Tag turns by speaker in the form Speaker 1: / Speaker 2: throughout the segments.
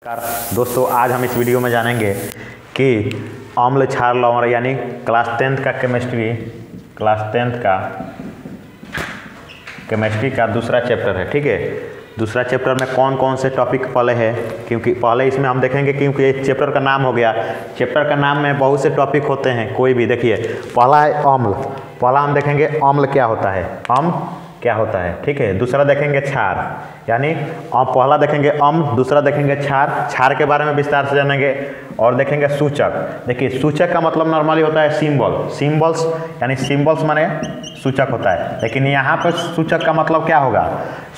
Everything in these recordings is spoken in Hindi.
Speaker 1: नमस्कार दोस्तों, आज हम इस वीडियो में जानेंगे कि अम्ल क्षार लवण यानी क्लास 10th का केमिस्ट्री का दूसरा चैप्टर है। ठीक है, दूसरा चैप्टर में कौन कौन से टॉपिक पहले है, क्योंकि पहले इसमें हम देखेंगे क्योंकि ये चैप्टर का नाम हो गया। चैप्टर का नाम में बहुत से टॉपिक होते हैं, कोई भी देखिए। पहला है अम्ल, पहला हम देखेंगे अम्ल क्या होता है, अम्ल क्या होता है। ठीक है, दूसरा देखेंगे क्षार, यानी पहला देखेंगे अम्ल, दूसरा देखेंगे क्षार। क्षार के बारे में विस्तार से जानेंगे और देखेंगे सूचक। देखिए, सूचक का मतलब नॉर्मली होता है सिंबल्स, यानी सिंबल्स माने सूचक होता है। लेकिन यहाँ पर सूचक का मतलब क्या होगा,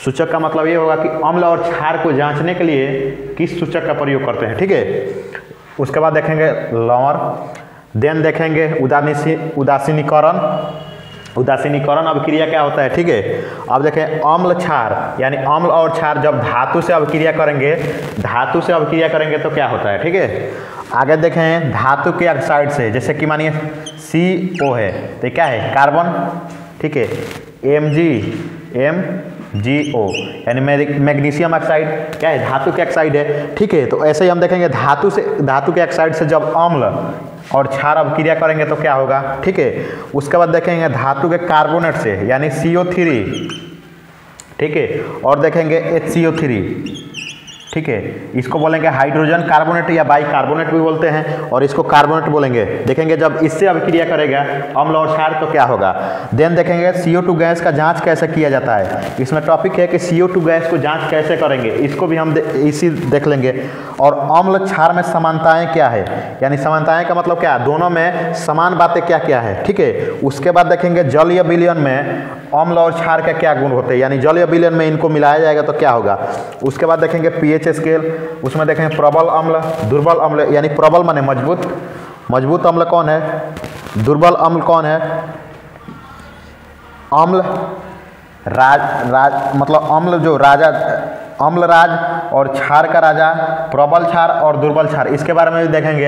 Speaker 1: सूचक का मतलब ये होगा कि अम्ल और क्षार को जांचने के लिए किस सूचक का प्रयोग करते हैं। ठीक है, उसके बाद देखेंगे लवण, देन देखेंगे उदासीनीकरण अभिक्रिया क्या होता है। ठीक है, अब देखें अम्ल क्षार, यानी अम्ल और क्षार जब धातु से अभिक्रिया करेंगे तो क्या होता है। ठीक है, आगे देखें धातु के ऑक्साइड से, जैसे कि मानिए CO है तो क्या है, कार्बन। ठीक है, MgO यानी मैग्नीशियम ऑक्साइड क्या है, धातु के ऑक्साइड है। ठीक है, तो ऐसे ही हम देखेंगे धातु के ऑक्साइड से जब अम्ल और क्षार अभिक्रिया करेंगे तो क्या होगा। ठीक है, उसके बाद देखेंगे धातु के कार्बोनेट से, यानी CO3। ठीक है, और देखेंगे HCO3। ठीक है, इसको बोलेंगे हाइड्रोजन कार्बोनेट या बाई कार्बोनेट भी बोलते हैं, और इसको कार्बोनेट बोलेंगे। देखेंगे जब इससे अभिक्रिया करेगा अम्ल और क्षार तो क्या होगा। देन देखेंगे CO2 गैस का जांच कैसे किया जाता है। इसमें टॉपिक है कि CO2 गैस को जांच कैसे करेंगे, इसको भी हम इसी देख लेंगे। और अम्ल क्षार में समानताएं क्या है, यानी समानताएं का मतलब क्या है, दोनों में समान बातें क्या क्या है। ठीक है, उसके बाद देखेंगे जलीय विलयन में अम्ल और क्षार का क्या गुण होते हैं, यानी जलीय विलयन में इनको मिलाया जाएगा तो क्या होगा। उसके बाद देखेंगे pH स्केल, उसमें देखेंगे प्रबल अम्ल, दुर्बल अम्ल, यानी प्रबल माने मजबूत अम्ल कौन है, दुर्बल अम्ल कौन है। अम्ल राज मतलब अम्ल जो राजा, अम्ल राज और क्षार का राजा, प्रबल क्षार और दुर्बल क्षार, इसके बारे में भी देखेंगे।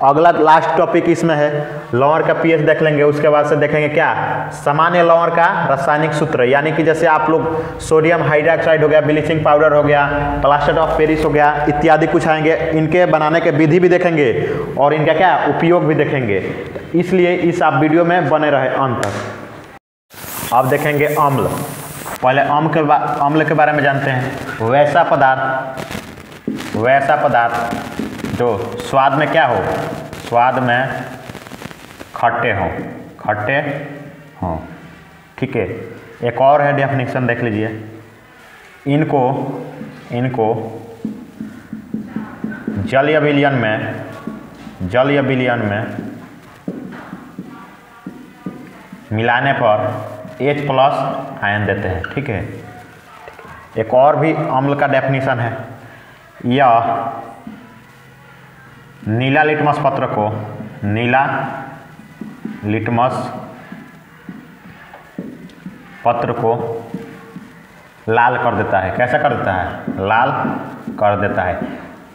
Speaker 1: अगला लास्ट टॉपिक इसमें है लवण का pH देख लेंगे। उसके बाद से देखेंगे क्या, सामान्य लवण का रासायनिक सूत्र, यानी कि जैसे आप लोग सोडियम हाइड्रोक्साइड हो गया, ब्लीचिंग पाउडर हो गया, प्लास्टर ऑफ पेरिस हो गया, इत्यादि कुछ आएंगे। इनके बनाने के विधि भी देखेंगे और इनका क्या उपयोग भी देखेंगे, इसलिए इस आप वीडियो में बने रहे अंत तक। अब देखेंगे अम्ल, पहले अम्ल के बारे में जानते हैं। वैसा पदार्थ जो स्वाद में क्या हो, स्वाद में खट्टे हों। ठीक है, एक और है डेफिनेशन देख लीजिए। इनको जलीय विलयन में मिलाने पर H+ आयन देते हैं। ठीक है, एक और भी अम्ल का डेफिनेशन है। यह नीला लिटमस पत्र को लाल कर देता है। कैसा कर देता है, लाल कर देता है।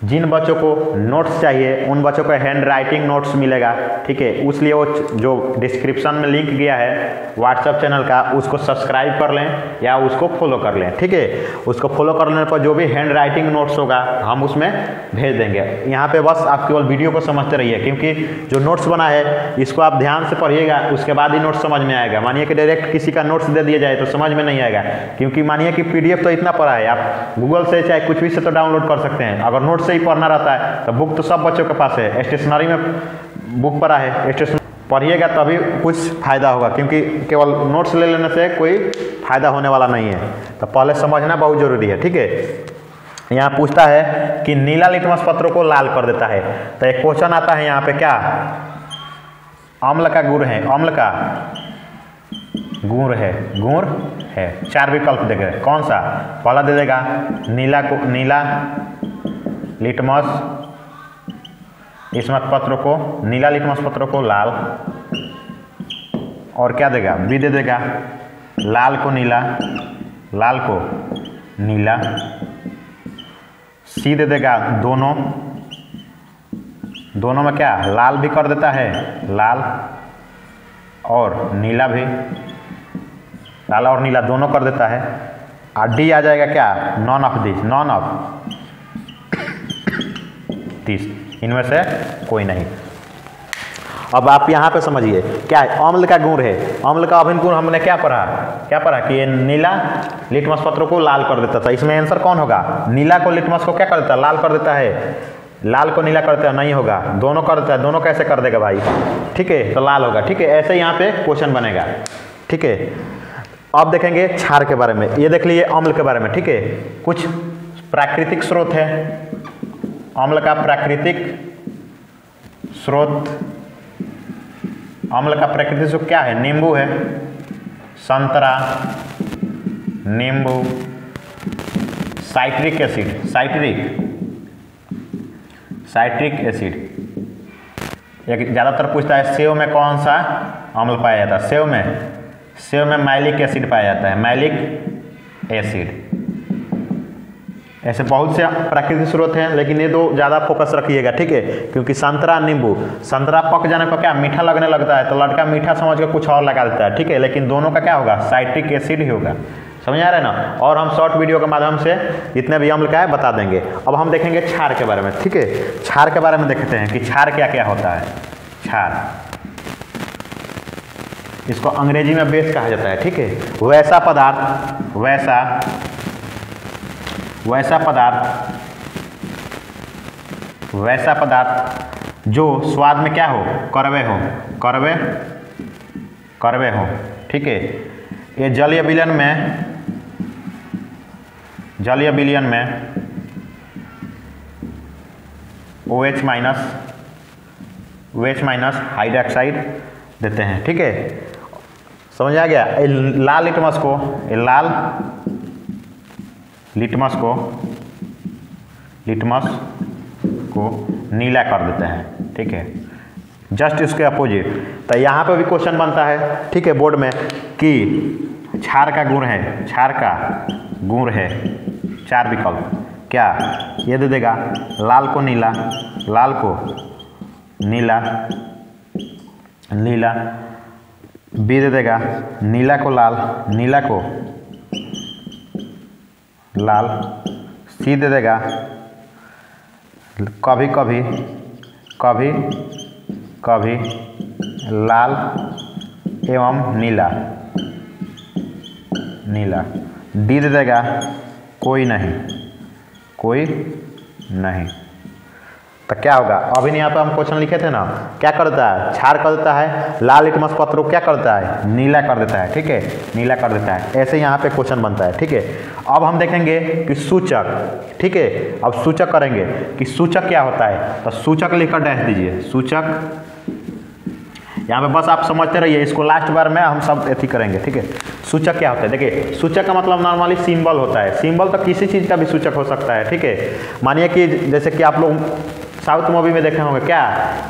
Speaker 1: जिन बच्चों को नोट्स चाहिए उन बच्चों को हैंड राइटिंग नोट्स मिलेगा। ठीक है, इसलिए वो जो डिस्क्रिप्शन में लिंक गया है व्हाट्सएप चैनल का, उसको सब्सक्राइब कर लें या उसको फॉलो कर लें। ठीक है, उसको फॉलो करने पर जो भी हैंड राइटिंग नोट्स होगा हम उसमें भेज देंगे। यहाँ पे बस आप केवल वीडियो को समझते रहिए, क्योंकि जो नोट्स बना है इसको आप ध्यान से पढ़िएगा, उसके बाद ही नोट्स समझ में आएगा। मानिए कि डायरेक्ट किसी का नोट्स दे दिया जाए तो समझ में नहीं आएगा, क्योंकि मानिए कि PDF तो इतना पड़ा है, आप गूगल से चाहे कुछ भी से तो डाउनलोड कर सकते हैं। अगर नोट्स से ही पढ़ना रहता है तो बुक तो सब बच्चों के पास है, स्टेशनरी में बुक पड़ा है, स्टेशनरी पढ़िएगा तभी कुछ फायदा होगा, क्योंकि केवल नोट्स ले लेने से कोई फायदा होने वाला नहीं है। तो पहले समझना बहुत जरूरी है। ठीक है, यहाँ पूछता है कि नीला लिटमस पत्र को लाल कर देता है, तो एक क्वेश्चन आता है यहाँ पे, क्या अम्ल का गुण है, अम्ल का गुण है। 4 विकल्प देगा, कौन सा। पहला दे देगा नीला लिटमस पत्र को लाल, और क्या देगा, बी दे देगा लाल को नीला, सी दे देगा दोनों में क्या, लाल भी कर देता है, लाल और नीला भी, लाल और नीला दोनों कर देता है। और डी आ जाएगा क्या, none of this, none of 30, इनमें से कोई नहीं। अब आप यहाँ पे समझिए क्या है, अम्ल का गुण है, अम्ल का अभिन्न गुण हमने क्या पढ़ा कि ये नीला लिटमस पत्र को लाल कर देता था। इसमें आंसर कौन होगा, नीला को लिटमस को क्या कर देता है, लाल कर देता है, लाल को नीला कर देता है, नहीं होगा, दोनों कर देता है, दोनों कैसे कर देगा भाई, ठीक है, तो लाल होगा, ठीक है, ऐसे यहाँ पे क्वेश्चन बनेगा, ठीक है। अब देखेंगे क्षार के बारे में, ये देख लीजिए अम्ल के बारे में, ठीक है, कुछ प्राकृतिक स्रोत है, अम्ल का प्राकृतिक स्रोत, अम्ल का प्राकृतिक स्रोत क्या है, नींबू है, संतरा, नींबू, साइट्रिक एसिड, साइट्रिक एसिड, एक ज़्यादातर पूछता है सेव में कौन सा अम्ल पाया जाता है, सेव में मैलिक एसिड पाया जाता है, मैलिक एसिड। ऐसे बहुत से प्राकृतिक स्रोत हैं, लेकिन ये दो ज़्यादा फोकस रखिएगा, ठीक है, क्योंकि संतरा, नींबू, संतरा पक जाने पर क्या मीठा लगने लगता है, तो लड़का मीठा समझ के कुछ और लगा देता है, ठीक है, लेकिन दोनों का क्या होगा, साइट्रिक एसिड ही होगा, समझ आ रहा है ना। और हम शॉर्ट वीडियो के माध्यम से जितने भी अम्ल का है बता देंगे। अब हम देखेंगे क्षार के बारे में, ठीक है, क्षार के बारे में देखते हैं कि क्षार क्या क्या होता है। क्षार, इसको अंग्रेजी में बेस कहा जाता है, ठीक है, वैसा पदार्थ, वैसा पदार्थ जो स्वाद में क्या हो, कड़वे हो, ठीक है। ये जलीय विलयन में OH माइनस हाइड्रोक्साइड देते हैं, ठीक है, समझ आ गया। लाल लिटमस को नीला कर देते हैं, ठीक है, जस्ट इसके अपोजिट। तो यहाँ पे भी क्वेश्चन बनता है, ठीक है, बोर्ड में कि क्षार का गुण है 4 विकल्प, क्या ये दे देगा, लाल को नीला, बी दे देगा नीला को लाल, सी दे देगा कभी कभी लाल एवं नीला, डी दे देगा कोई नहीं। तो क्या होगा, अभी यहाँ पे हम क्वेश्चन लिखे थे ना, क्या करता है, क्षार कर देता है, लाल लिटमस पत्र को क्या करता है, नीला कर देता है, ठीक है, नीला कर देता है, ऐसे यहाँ पे क्वेश्चन बनता है, ठीक है। अब हम देखेंगे कि सूचक, ठीक है, अब सूचक करेंगे कि सूचक क्या होता है, तो सूचक लिखकर डैश दीजिए, सूचक, यहाँ पे बस आप समझते रहिए, इसको लास्ट बार में हम सब एथी करेंगे, ठीक है। सूचक क्या होता है, देखिए सूचक का मतलब नॉर्मली सिंबल होता है, सिंबल तो किसी चीज़ का भी सूचक हो सकता है, ठीक है। मानिए कि जैसे कि आप लोग साउथ मूवी में देखे होंगे क्या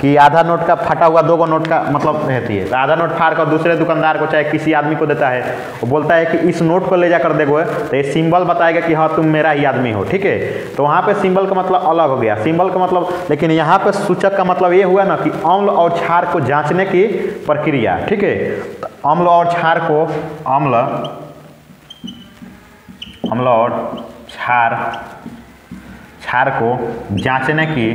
Speaker 1: कि आधा नोट का फटा हुआ 2 नोट का मतलब रहती है, तो आधा नोट फाड़ कर दूसरे दुकानदार को चाहे किसी आदमी को देता है, वो बोलता है कि इस नोट को ले जाकर देखो, तो ये सिंबल बताएगा कि हाँ तुम मेरा ही आदमी हो, ठीक है। तो वहाँ पे सिंबल का मतलब अलग हो गया, सिंबल का मतलब, लेकिन यहाँ पे सूचक का मतलब ये हुआ ना कि अम्ल और क्षार को जांचने की प्रक्रिया, ठीक है। तो अम्ल और क्षार को, अम्ल और क्षार को जांचने की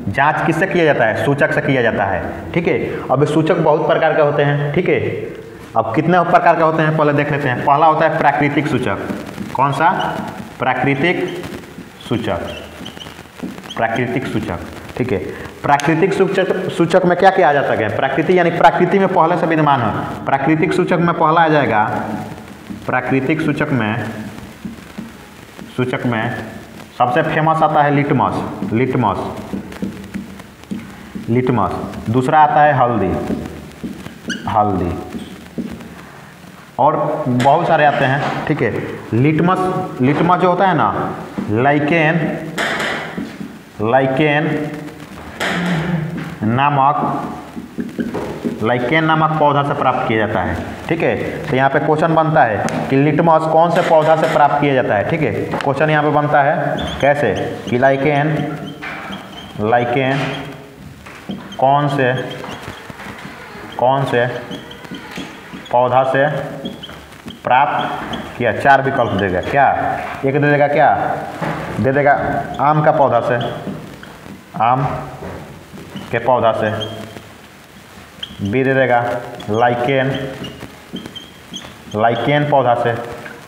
Speaker 1: जांच किससे किया जाता है, सूचक से किया जाता है, ठीक है। अब सूचक बहुत प्रकार के होते हैं, ठीक है। अब कितने प्रकार के होते हैं पहले देख लेते हैं। पहला होता है प्राकृतिक सूचक, कौन सा, प्राकृतिक सूचक, ठीक है। प्राकृतिक सूचक में क्या किया जाता है, प्रकृति यानी प्रकृति में पहले से विद्यमान है। प्राकृतिक सूचक में पहला आ जाएगा, प्राकृतिक सूचक में सबसे फेमस आता है लिटमस, दूसरा आता है हल्दी, और बहुत सारे आते हैं, ठीक है। लिटमस जो होता है ना, लाइकेन नामक पौधा से प्राप्त किया जाता है, ठीक है। तो यहाँ पे क्वेश्चन बनता है कि लिटमस कौन से पौधा से प्राप्त किया जाता है, ठीक है। क्वेश्चन यहाँ पे बनता है कैसे कि लाइकेन कौन से पौधा से प्राप्त किया, 4 विकल्प देगा, क्या, एक दे देगा क्या, दे देगा आम का पौधा से, आम के पौधा से। बी दे देगा लाइकेन, लाइकेन पौधा से।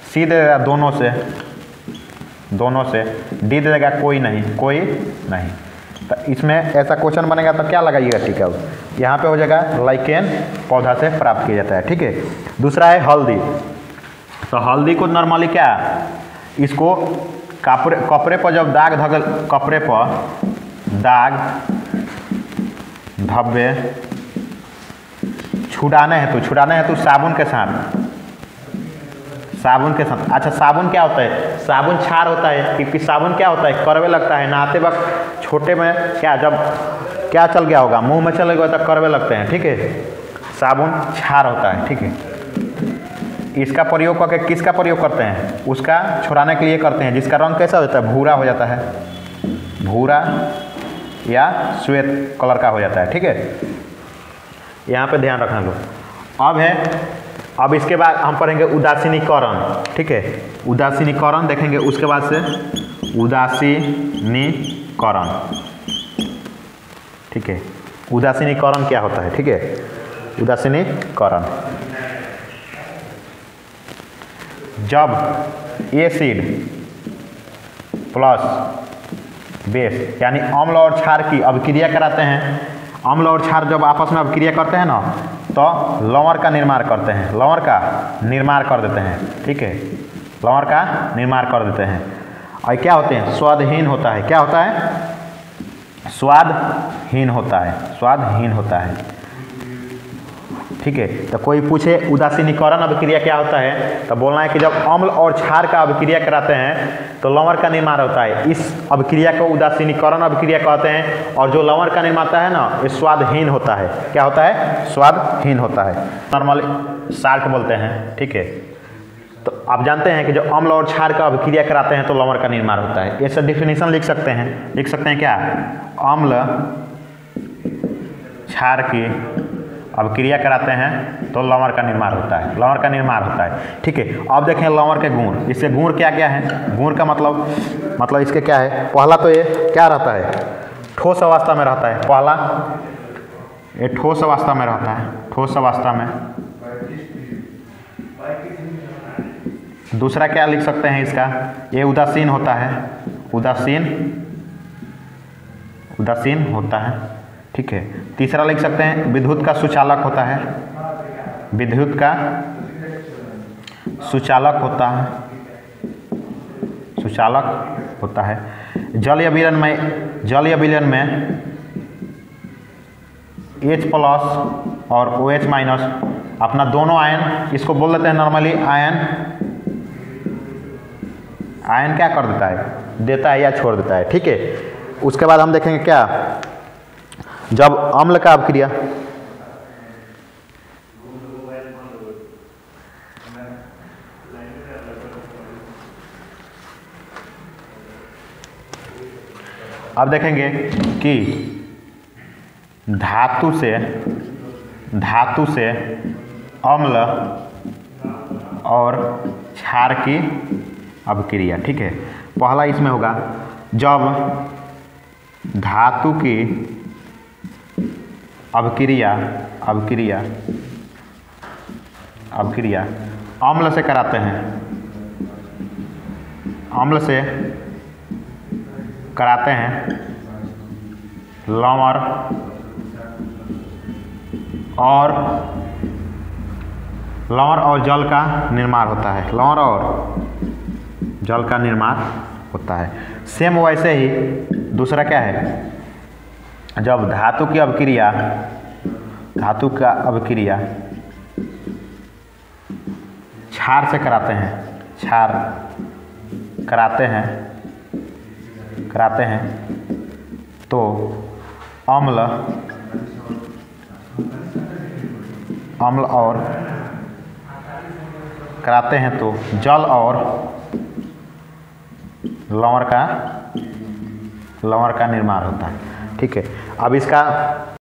Speaker 1: सी दे देगा दोनों से, दोनों से। डी दे देगा कोई नहीं, कोई नहीं। तो इसमें ऐसा क्वेश्चन बनेगा तो क्या लगाइएगा टिकल, यहाँ पे हो जाएगा लाइकेन पौधा से प्राप्त किया जाता है, ठीक है। दूसरा है हल्दी। तो हल्दी को नॉर्मली क्या, इसको कपड़े पर जब दाग धब्बे, कपड़े पर दाग धब्बे छुड़ाने हेतु साबुन के साथ, साबुन के साथ। अच्छा साबुन क्या होता है, साबुन क्षार होता है, क्योंकि साबुन क्या होता है, कड़वे लगता है। नहाते वक्त छोटे में क्या, जब क्या चल गया होगा, मुंह में चल गया तो कड़वे लगते हैं, ठीक है। साबुन क्षार होता है, ठीक है। इसका प्रयोग करके किसका प्रयोग करते हैं, उसका छुड़ाने के लिए करते हैं, जिसका रंग कैसा होता है, भूरा हो जाता है, भूरा या श्वेत कलर का हो जाता है, ठीक है। यहाँ पे ध्यान रखना लो। अब इसके बाद हम पढ़ेंगे उदासीनीकरण, ठीक है। उदासीनीकरण देखेंगे, उसके बाद से उदासीनीकरण, ठीक है। उदासीनीकरण क्या होता है, ठीक है। उदासीनीकरण, जब एसिड प्लस बेस यानी अम्ल और क्षार की अभिक्रिया कराते हैं, अम्ल और क्षार जब आपस में अभिक्रिया करते हैं ना, तो लवण का निर्माण करते हैं, लवण का निर्माण कर देते हैं, ठीक है। लवण का निर्माण कर देते हैं और क्या होते हैं, स्वादहीन होता है। क्या होता है, स्वादहीन होता है, स्वादहीन होता है, ठीक है। तो कोई पूछे उदासीनीकरण अभिक्रिया क्या होता है, तो बोलना है कि जब अम्ल और क्षार का अभिक्रिया कराते हैं तो लवण का निर्माण होता है। इस अभिक्रिया को उदासीनीकरण अभिक्रिया कहते हैं। और जो लवण का निर्माण है ना, ये स्वादहीन होता है। क्या होता है, स्वादहीन होता है। नॉर्मली साल्ट बोलते हैं, ठीक है। तो आप जानते हैं कि जो अम्ल और क्षार का अभिक्रिया कराते हैं तो लवण का निर्माण होता है। ऐसा डिफिनीशन लिख सकते हैं क्या, अम्ल क्षार की अभिक्रिया कराते हैं तो लवण का निर्माण होता है, लवण का निर्माण होता है, ठीक है। अब देखें लवण के गुण। इससे गुण क्या क्या है, गुण का मतलब इसके क्या है, पहला तो ये क्या रहता है, ठोस अवस्था में रहता है। पहला ये ठोस अवस्था में रहता है, ठोस अवस्था में। दूसरा क्या लिख सकते हैं इसका, ये उदासीन होता है, उदासीन होता है, ठीक है। तीसरा लिख सकते हैं विद्युत का सुचालक होता है, विद्युत का सुचालक होता है, सुचालक होता है। जलीय विलयन में H प्लस और OH माइनस अपना दोनों आयन, इसको बोल देते हैं नॉर्मली आयन क्या कर देता है या छोड़ देता है, ठीक है। उसके बाद हम देखेंगे क्या, जब अम्ल का अभिक्रिया, अब देखेंगे कि धातु से अम्ल और क्षार की अभिक्रिया, ठीक है। पहला इसमें होगा जब धातु की अभिक्रिया अम्ल से कराते हैं, अम्ल से कराते हैं, लवण और जल का निर्माण होता है, लवण और जल का निर्माण होता है। सेम वैसे ही दूसरा क्या है, जब धातु का अभिक्रिया क्षार से कराते हैं, क्षार कराते हैं तो अम्ल और कराते हैं तो जल और लवण का निर्माण होता है, ठीक है। अब इसका